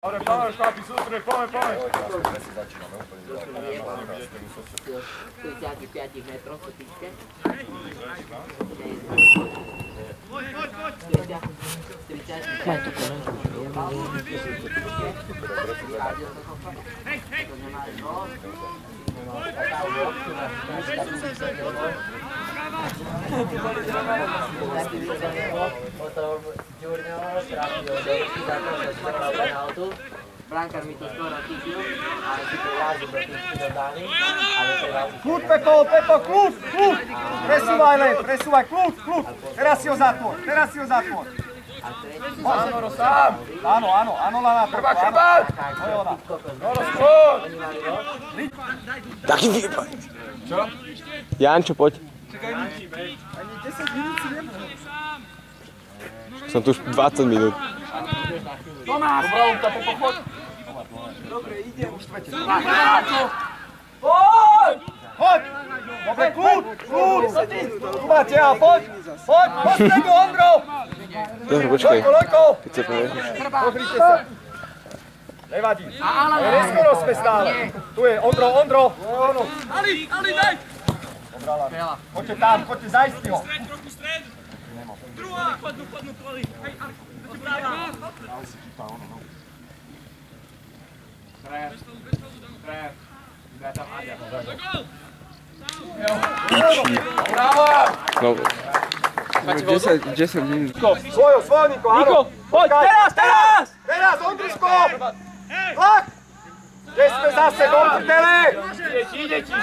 Dobre, poďme, štápi, sústrej, poďme. 45 metrov sú týčke. Potom Ďurňo trafil do ruky za to, že skoro penaltu. Brankár mi to skoro chytil, ale si to vážil do tých dodali. Kľud, Pepo, kľud! Presúvaj len, kľud! Teraz si ho zatvor. Áno, sám! Áno, Lana, treba chrbát! Noro, skôr! Taký výpad. Čo? Jančo, poď. Čakaj, ani 10 minút si nebol. Som tu už 20 minút. Tomáš! Dobrá, Pepo, choď! Dobre, idem, už tvete. Poď! Dobre, kľud! Tu máte, a poď! Postredu, Ondro! Dobre, počkaj. Lojko! Keď sa povie. Pozrite sa. Nevadí. Neskoro sme stále. Tu je Ondro. Ali, daj! Dobrá, Lana. Poďte tam, zajsti ho. Trochu stred. Druhá. Padnú, poli. Hej, práva. Tref. Daj tam Aďa. Bravo! No. 10 minút. Svoj, Niko, áno. Poď, teraz! Teraz, Ondruško! Tlak! Kde sme zase, Gontele? Ide ti.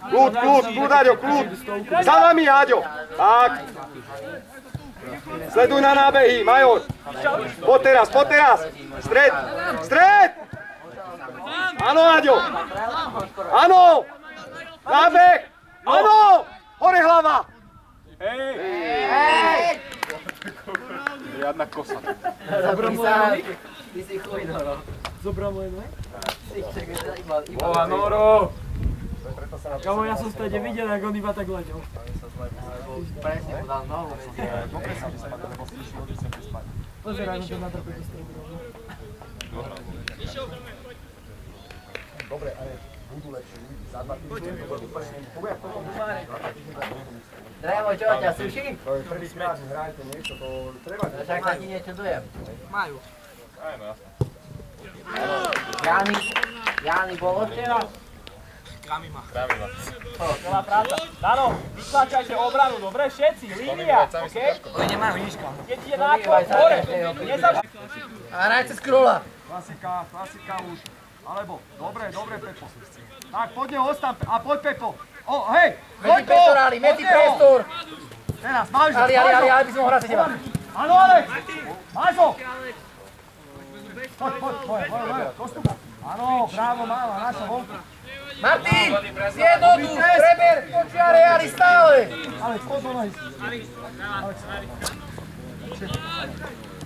Kľud, Aďo, kľud. Za nami, Aďo. Tak. Sleduj na nábehy, Major. Poď teraz. Stred! Áno, Aďo. Áno! Nábeh! Áno! Hore hlava! Hej! Riadna kosa. Ty si chuj, Noro. Zobral moje nohy? Boha, Noro! Kamo, ja som stade videl, jak on iba tak letel. Presne podal nohu. Pozeraj na to na trpete z toho dronu. Dobre, ale budú lepšie ľudí. Za 2 týždne to bude úplne poviem. Drevo, čo ťa suší? To je prvýkrát, že hrajete niečo, to treba. Však sa ti niečo dujem. Majú. Aj, no jasné. Jány bolo včera? Kramima. Celá práca. Dano, vytlačajte obranu, dobre? Všetci, línia, okej? Oni nemajú nič, kámo. Keď je náklad hore, A hraj cez króla. Klasika už. Alebo, dobre, Pepo. Tak, poď neho ostam, a poď Pepo. Hej, Lojko! Medzi priestor. Teraz, máš ho, Ali, by som ho hral sa teba. Áno, Alex! Máš ho! Poď, postupaj. Áno, bravo, máva, naša vonku. Martin, zjednotu, preber, počiare, Ali, stále. Alex, poď do nohy. Alex.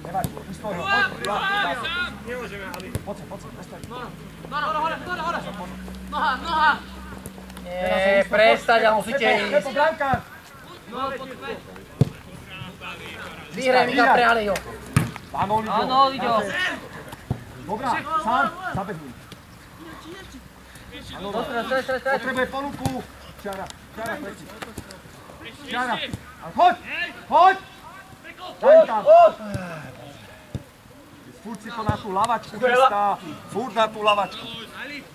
Nevadí, vystoj ho, poď. Poď sa, postoj. Noha. Nie, prestať, ale musíte ísť. Pepo, brankár. Vyhraj mi pre Aliho. Áno, Lidio. Dobrá, sám, zabehuj. Potrebuje ponuku. Čiara, pleci. Čiara, choď! Daj tam. Furt si to na tú lavačku chystá. Furt na tú lavačku.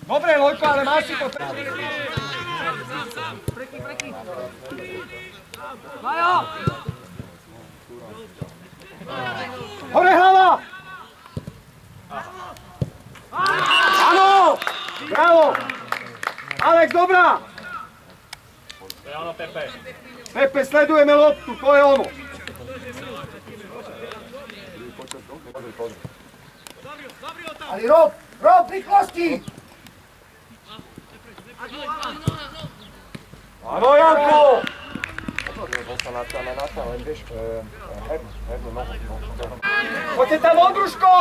Dobre, Lojko, ale máš si to. Preky. Majo! Hore hlava! Áno! Bravo! Alex, dobrá! To je ono, Pepe. Pepe, sledujeme loptu, to je ono. Ali Rob, rýchlosti! Áno, Janko! Poďte tam, Ondruško!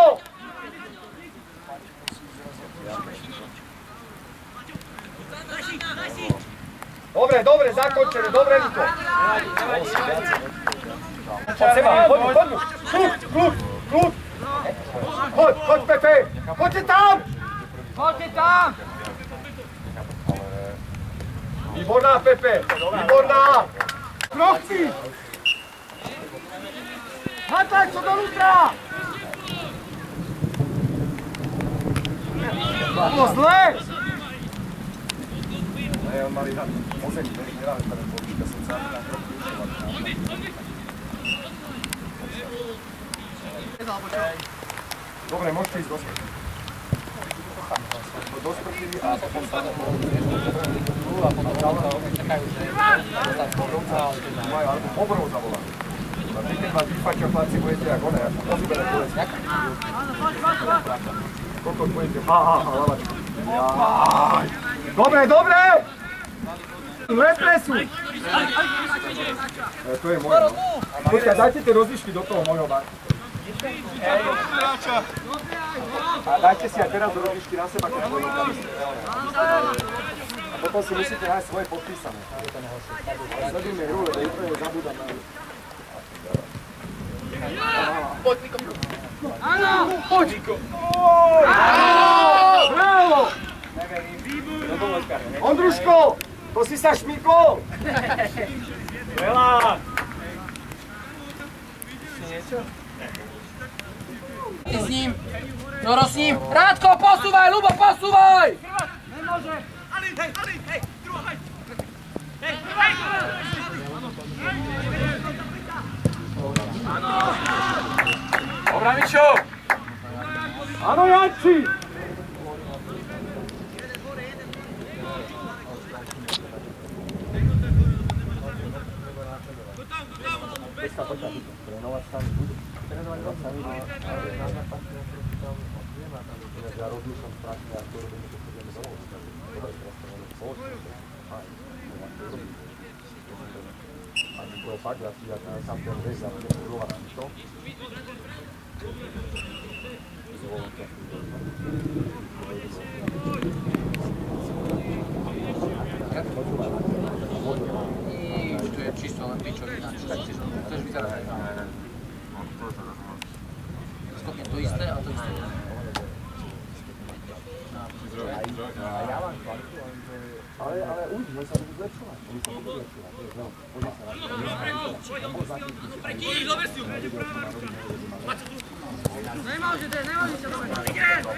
Dobre, zakončené, dobre, Niko. Poď seba, poď mu. Kľud. Kľud! Choď Pepe! Poďte tam! Poďte tam! Výborná Pepe! Výborná! Krochci! Hatlač, co donútra! Bolo zlé! Ne, on mali hrať po zemi, nedáme tam povíčka, som sa tam trochu vyšľovať. Dobre, môžete ísť do smrti. Do smrti a potom sa a potom čakajú, že majú obrov zavolať. A vy keď vás vyfačia chlapci, budete jak one, ako pozubere povedzme. Koľko budete, hlavačku. Dobre, dobre! Represu! To je moje. Počkaj, dajte tie rozlišky do toho mojho banku. A dajte si aj teraz do rozlišky na seba, keď budú tam. A potom si musíte nájsť svoje podpísané. Sledujme hru, lebo jutro nezabúdam na hru. Poď, Niko! Áno! Poď! Bravo! Ondruško! To si sa šmykol! Veľa! Si niečo? Ty s ním! Joro s ním! Rádko, posúvaj! Ľubo, posúvaj! Nemôže! Ali, hej! Druho, hej! Hej! Dobrá, Mičo! Áno, Janči! Trénovať sami budú. Trénovať sami, ale ja rozmýšľam strašne, ako robíme, keď chodíme domov. Dobre, teraz to máme spoločne. A to je fakt, ja sám ten vec za mňa budovať na to. Už to je čisto len pičo ináč. Chceš vyzerať aj tam? Skopne to isté a to isté. Ale uvidíme, sa budú zlepšovať. Oni sa budú zlepšovať. Poďme sa na to. Nemôže sa dobre.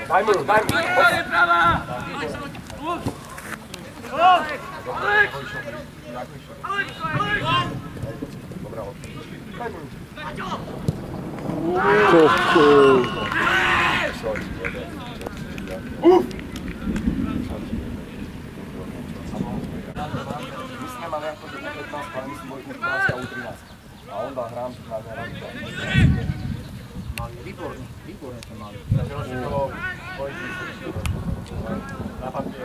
Daj mu, daj mu. Je pravá! Alek! Dobrá, daj mu. My sme mali ako 15, ale my sme boli U12 a U13. A on dá hrám na hrám. Výborne to mali. Na papier.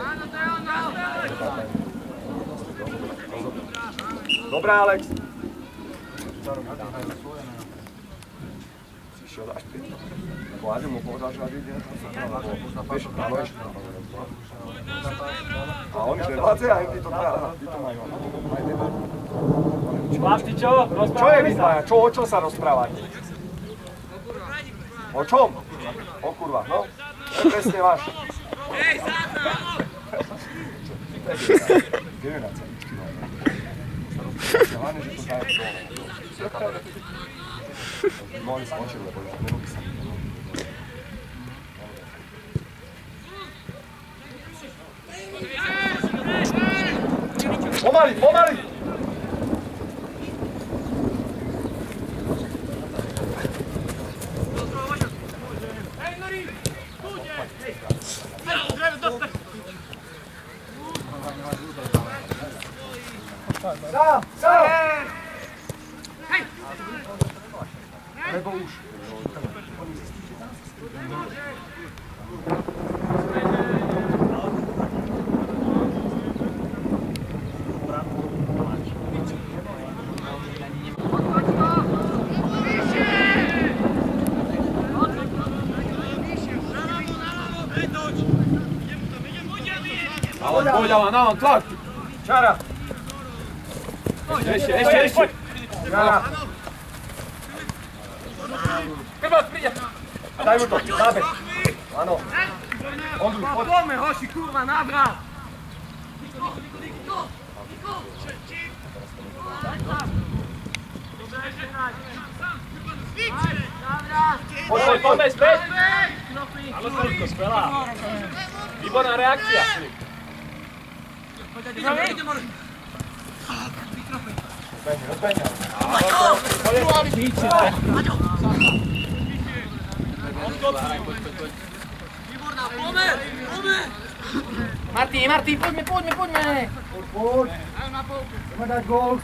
Dobrá, Alex. Si šiel až ty. Vládem mu povedal, že ide. Vieš, áno, ešte. A oni prevádzajú a ty to majú. Chlapci, čo? Čo je vyzvaja? O čom sa rozprávate? O čom? O kurva, no? To je presne váš. Hej, záta! Generácia ničky máme. Hlavne, že to dajú dole. Mohli skončiť, lebo nerobí sa. Pomaly! Hej, Nori! Kúde! Hej! Zdravé, dostať! Sám! Hej! Lebo už. Poďa, na on, tlak! Čara! Ešte! Čara! Krváč, príde! A daj mu to, zábeh. Áno. Ondruj, poď. Poďme, hoši, kurva, navrat! Poďme späť! Áno, Filipko, skvelá. Výborná reakcia, Filip. Rozbehne. Martin, poďme. Poď.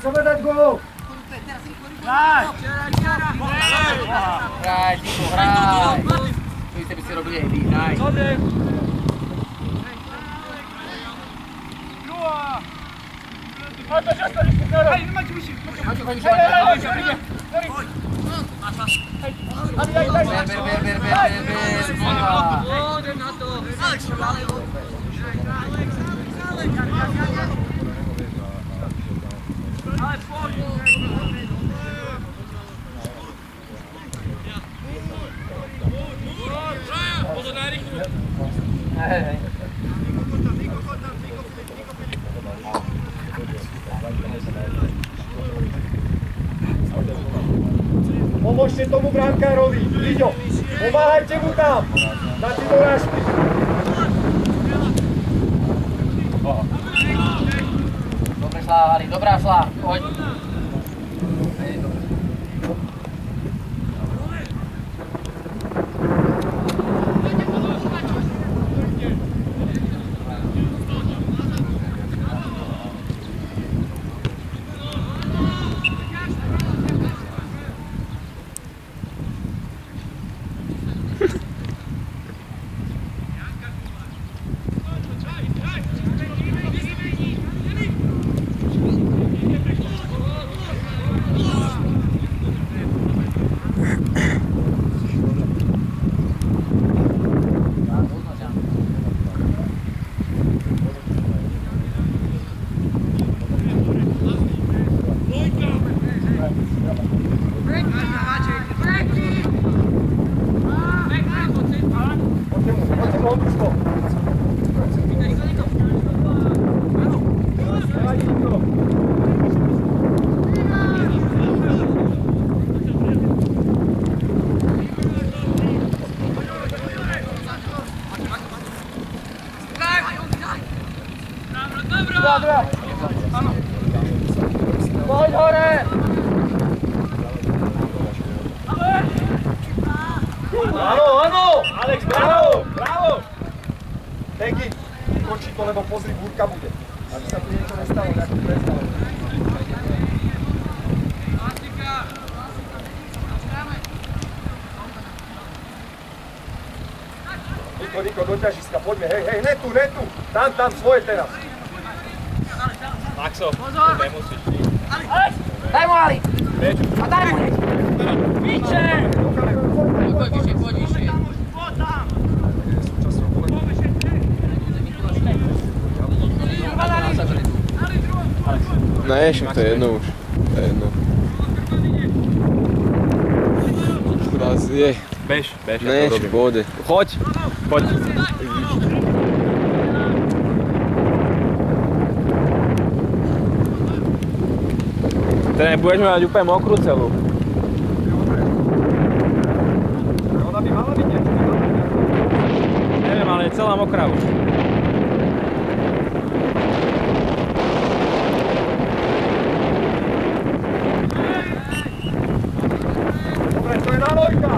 Chceme dať gól. Hraj, Tito, hraj. To isté by si robili aj vy, hraj. Pomôžte tomu brankárovi, Liďo, pomáhajte mu tam, na ty dorážky. Dobre šla, Ari, dobrá šla, poď. Poď hore! Áno! Alex, bravo! Tenky, končí to, lebo pozri, búrka bude. Aby sa tu niečo nestalo, nejakú predstavu. Niko, do ťažiska, poďme, hej, netu! Tam, svoje teraz. Maxo, nemusíš. Daj mu, Ali! A daj mu hneď! Piče! Poď vyššie. Ne, však to je jedno už. To je jedno. Teraz je. Bež, Ne, však pôjde. Choď. Teda nebudeš mať úplne mokrú celú. Ona by mala byť niečo. Neviem, ale je celá mokrá už. Dobre, to je na Lojka!